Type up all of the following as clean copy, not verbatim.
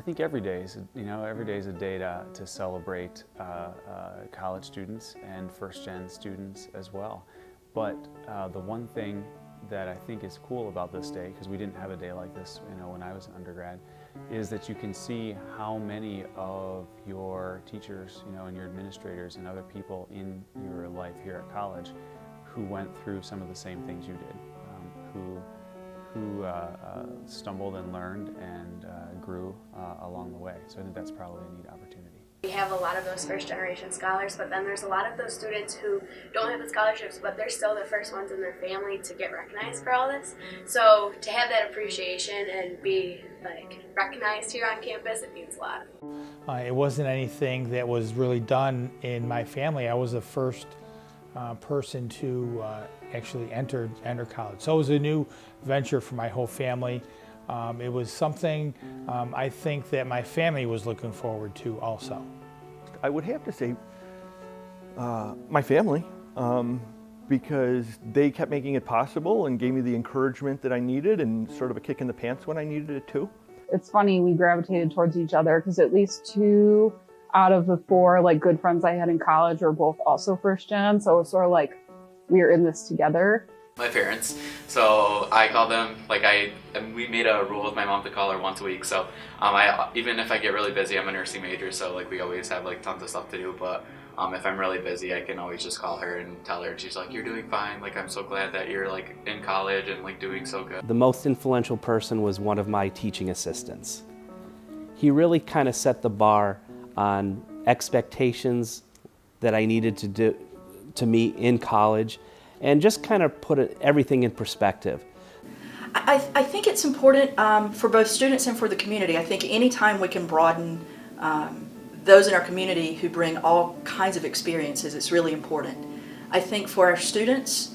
think every day is, every day is a day to celebrate college students and first-gen students as well. But the one thing that I think is cool about this day, because we didn't have a day like this, when I was an undergrad, is that you can see how many of your teachers, and your administrators and other people in your life here at college who went through some of the same things you did, who stumbled and learned and grew along the way. So I think that's probably a neat opportunity. We have a lot of those first-generation scholars, but then there's a lot of those students who don't have the scholarships, but they're still the first ones in their family to get recognized for all this. So to have that appreciation and be recognized here on campus, it means a lot. It wasn't anything that was really done in my family. I was the first person to actually enter college. So it was a new venture for my whole family. It was something I think that my family was looking forward to also. I would have to say my family, because they kept making it possible and gave me the encouragement that I needed and sort of a kick in the pants when I needed it too. It's funny, we gravitated towards each other because at least 2 out of the 4 good friends I had in college were both also first gen, so it was sort of we were in this together. My parents, so I call them, we made a rule with my mom to call her once a week, so even if I get really busy, I'm a nursing major, so we always have tons of stuff to do, but if I'm really busy, I can always just call her and tell her, and she's like, you're doing fine, I'm so glad that you're in college and doing so good. The most influential person was one of my teaching assistants. He really kind of set the bar on expectations that I needed to meet in college, and just kind of put everything in perspective. I think it's important for both students and for the community. I think anytime we can broaden those in our community who bring all kinds of experiences, it's really important. I think for our students,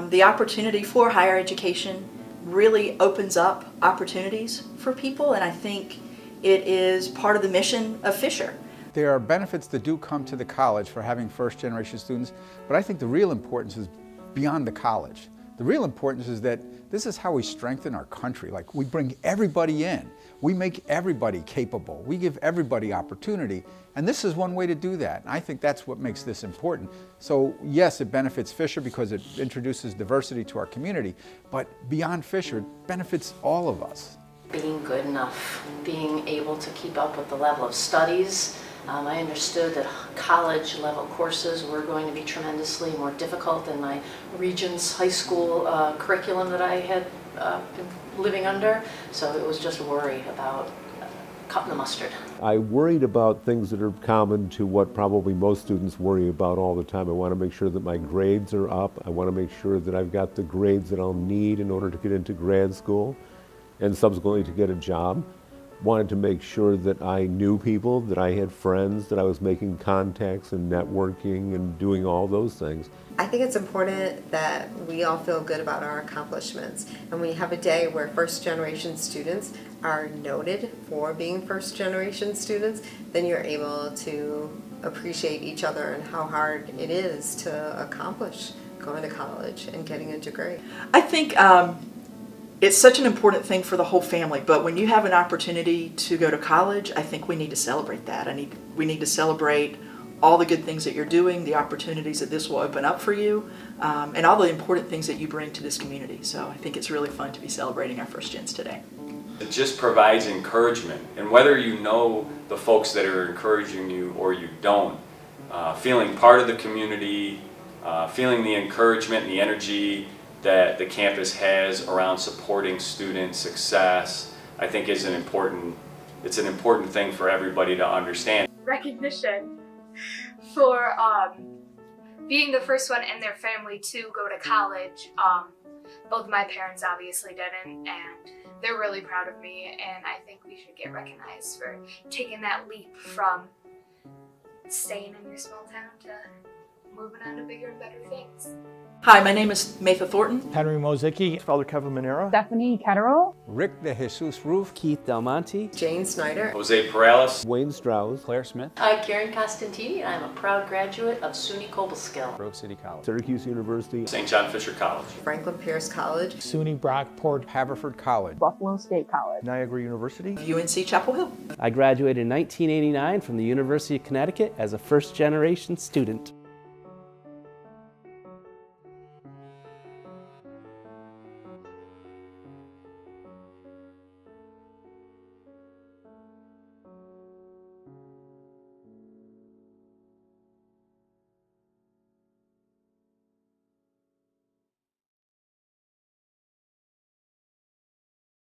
the opportunity for higher education really opens up opportunities for people, and I think it is part of the mission of Fisher. There are benefits that do come to the college for having first-generation students, but I think the real importance is beyond the college. The real importance is that this is how we strengthen our country. We bring everybody in. We make everybody capable. We give everybody opportunity, and this is one way to do that. And I think that's what makes this important. So yes, it benefits Fisher because it introduces diversity to our community, but beyond Fisher, it benefits all of us. Being good enough, being able to keep up with the level of studies. I understood that college level courses were going to be tremendously more difficult than my region's high school curriculum that I had been living under, so it was just a worry about cutting the mustard. I worried about things that are common to what probably most students worry about all the time. I want to make sure that my grades are up. I want to make sure that I've got the grades that I'll need in order to get into grad school and subsequently to get a job. Wanted to make sure that I knew people, that I had friends, that I was making contacts and networking and doing all those things. I think it's important that we all feel good about our accomplishments, and we have a day where first-generation students are noted for being first-generation students, then you're able to appreciate each other and how hard it is to accomplish going to college and getting a degree. I think it's such an important thing for the whole family, but when you have an opportunity to go to college, I think we need to celebrate that. We need to celebrate all the good things that you're doing, the opportunities that this will open up for you, and all the important things that you bring to this community. So I think it's really fun to be celebrating our first gens today. It just provides encouragement, and whether you know the folks that are encouraging you or you don't, feeling part of the community, feeling the encouragement and the energy that the campus has around supporting student success, I think it's an important thing for everybody to understand. Recognition for being the first one in their family to go to college. Both my parents obviously didn't, and they're really proud of me, and I think we should get recognized for taking that leap from staying in your small town to moving on to bigger and better things. Hi, my name is Matha Thornton. Henry Mozicki. Father Kevin Monero. Stephanie Ketterall. Rick de Jesus Roof. Keith Del Monte. Jane Snyder. Jose Perales. Wayne Strauss. Claire Smith, I'm Karen Costantini, and I'm a proud graduate of SUNY Cobleskill. Grove City College. Syracuse University. St. John Fisher College. Franklin Pierce College. SUNY Brockport. Haverford College. Buffalo State College. Niagara University. UNC Chapel Hill. I graduated in 1989 from the University of Connecticut as a first-generation student.